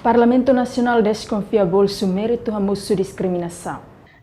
Parlamento Nacional desconfia bolso mérito hamusu discriminação.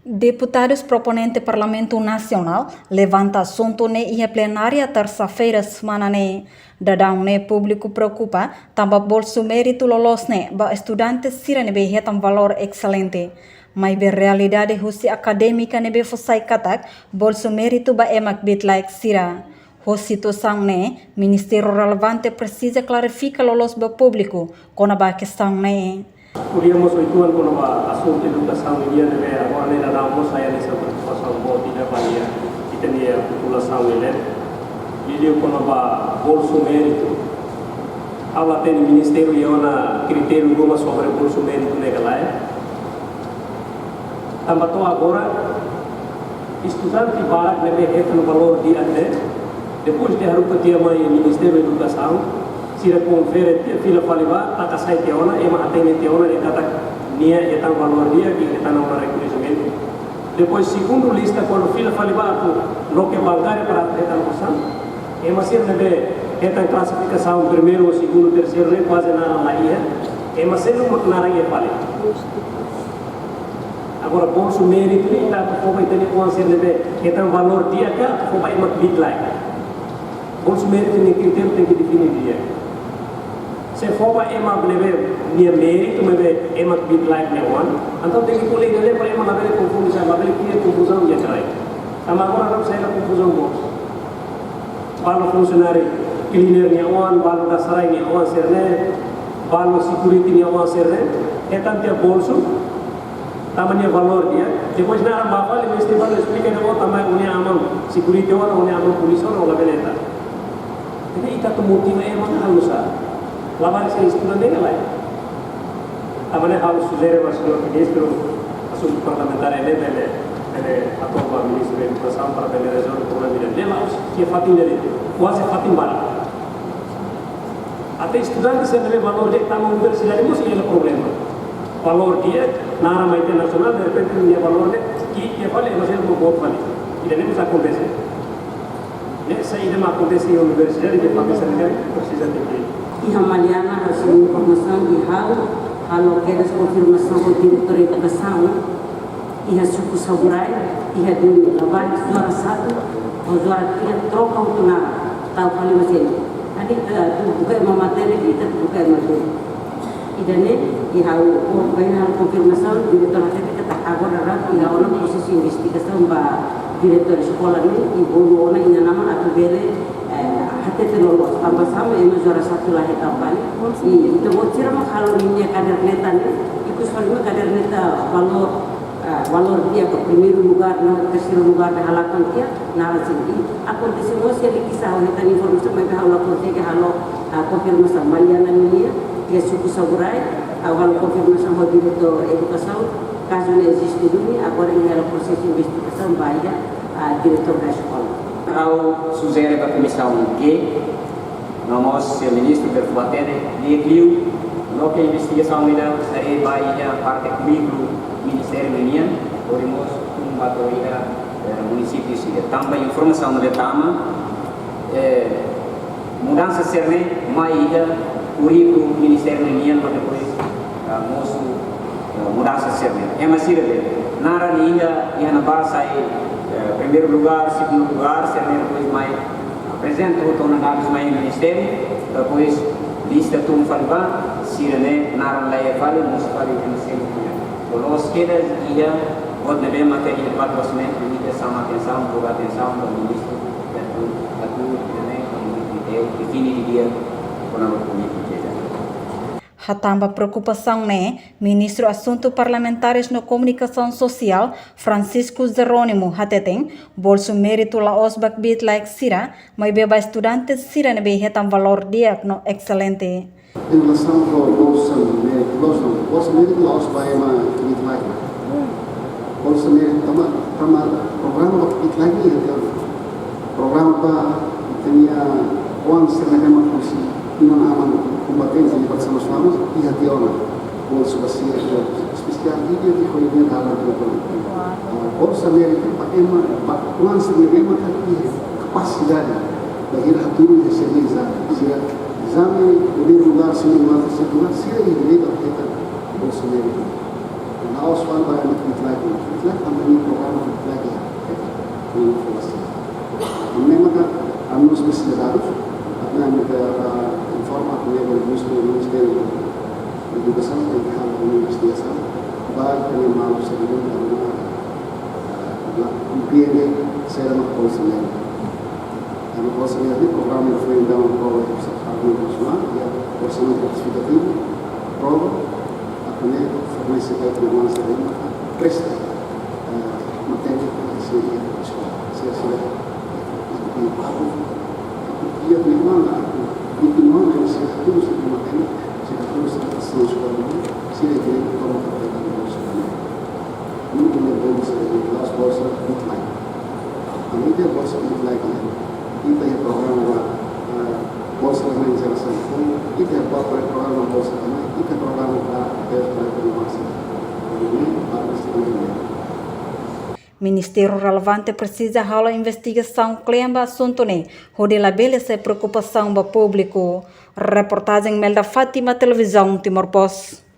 Deputados proponentes Parlamento Nacional levanta assunto ne ia plenária terça-feira semana ne. Dadang ne público preocupa tambah bolso mérito lolos ne ba estudantes sira ne behetam valor excelente. Mas be realidade husi acadêmica ne be fosai katak bolso mérito ba emak bit like sira. Situação ne, Ministério relevante precisa clarificar lolos ba público com a questão ne. Podíamos oituan com o assunto de educação e dia de agora nem damos sair nessa preocupação boa de valia que tem a população ele com o bolso mérito. Ela tem Ministério e uma critério como sobre o bolso mérito negalai. Também agora estudante barak nebe het no valor de até depois de harupa dia mai Ministério da Educação se confere fila faliba tak sai teona ema atene teona e kata nia etan valor dia que etan uma reconhecimento depois segundo lista quando fila faliba tu bloque bancário para etan person ema ser nebe etan classificação primeiro segundo terceiro ne quase na laia ema ser no narang e fale agora bolso mérito ni tak ko vai ter com ser nebe etan valor dia ka ko vai mak bit like bolso mérito nem critério tem que definir dia. Se for para ema bleve dia mérito, mas ema bit like ne one. Então tem que colher ele para ema lavar confusão, lavar que confusão dia trai. Ama agora não sai da confusão bolso. Balo funcionário cleaner ne one, balo da sarai ne one serne, balo security ne one serne. É tanto dia bolso. Tamannya valor dia. Depois na mapa ele mesti balo explica de volta mais unia amam security one, unia amam polisi one, lavar eta. Jadi kita motiva emang halus lawan saya istirahat dengan lain. Amane halus suzere masuk ke ministro asum parlamentar ele atau pak ministro educação para bela resolver problema dele. Dia harus que fatin dele, quase fatin bala. Até estudante se deve valor de tamu universidade mesti ele problema. Valor dia na arama internacional de repente dia valor de que vale mas ele não pode valer. Isso não precisa acontecer. Essa ideia acontece em universidade de família precisa ter. E a Mariana recebeu informação de halo que eles confirmação do diretor de educação e a suco saburai e a do trabalho juara satu ou juara tiga troca o tunar tal kali macam nanti buka uma matéria kita buka matéria e daí e halo banyak confirmação diretor kita tak agora e a orang proses investigação ba diretor sekolah ini ibu ona ina nama atau bere hati terlalu tambah sama yang juara satu lahir tampal itu bocor mah kalau ini kader neta nih itu soalnya kader neta valor dia ke primeiro lugar no terceiro lugar de halakan dia narasi ini acontece semua sih kisah neta informasi mereka halo korte halo konfirmasi Mariana ini dia suku saburai awal konfirmasi ho diretor educação caso não existe dulu agora ini adalah proses investigasi banyak diretor da escola. Ao sugere para a comissão que nós, o ministro da Fuatene, decliu no que a investigação ainda seria para parte currículo Ministério da União, podemos batalhar município e também informação da Tama mudança serne mais currículo Ministério da União para depois nosso mudança serne. É mais sério, nara ainda ia na base primeiro lugar, segundo lugar, serne depois mais apresenta o tono análise mais Ministério, depois lista tudo falava, sirene nara laia vale, nos vale Ministério. Kalau sekedar ia buat nabi materi debat basmen ini sama atenção do ministro define dia quando político. Hatamba preocupação né, Ministro Assuntos Parlamentares no Comunicação Social, Francisco Jerônimo Hateteng, bolso mérito la osbak bit like sira, mas beba estudantes sira ne behetam valor dia no excelente. Em relação ao bolso mérito la osbak ema bit like. Bolso mérito tama programa bit like programa pa tinha uang sirna kema kursi ina aman kompetensya bersama-sama pihak Tiona bolso basir spesial dia di koynya dalam program bolso mérito pa ema uang sirna kema kapasidade bagi haturu de serviço exame o primeiro lugar, segundo lugar, terceiro lugar, se é direito a ter bolsa médica. Na Auswahl war mit Mitleidung. Mitleidung haben wir ein Programm mit Mitleidung. Und memang harus bersedaru, karena kita informat mengenai Ministeri Educação tem que fazer uma investigação, vai terminar o serviço da compreender ser uma coisa mesmo. É uma coisa mesmo. O programa foi então uma prova de nacional, e o orçamento certificativo, prova, a primeira fornece que a nossa renda presta matéria para ser escola, ser e pago, e a primeira continuando a ser tudo sobre matéria. São escolas, se é que ele toma para pegar no bolso também. Muito nervoso se as bolsas muito like. A mídia bolsa muito like, e tem o programa bolsa de geração de fundo, e tem o programa bolsa também, e tem o programa para a informação. Ministério relevante precisa rolar investigação clemba assunto ne, onde labelece preocupação do público. Reportagem Melda Fátima, Televisão Timor Post.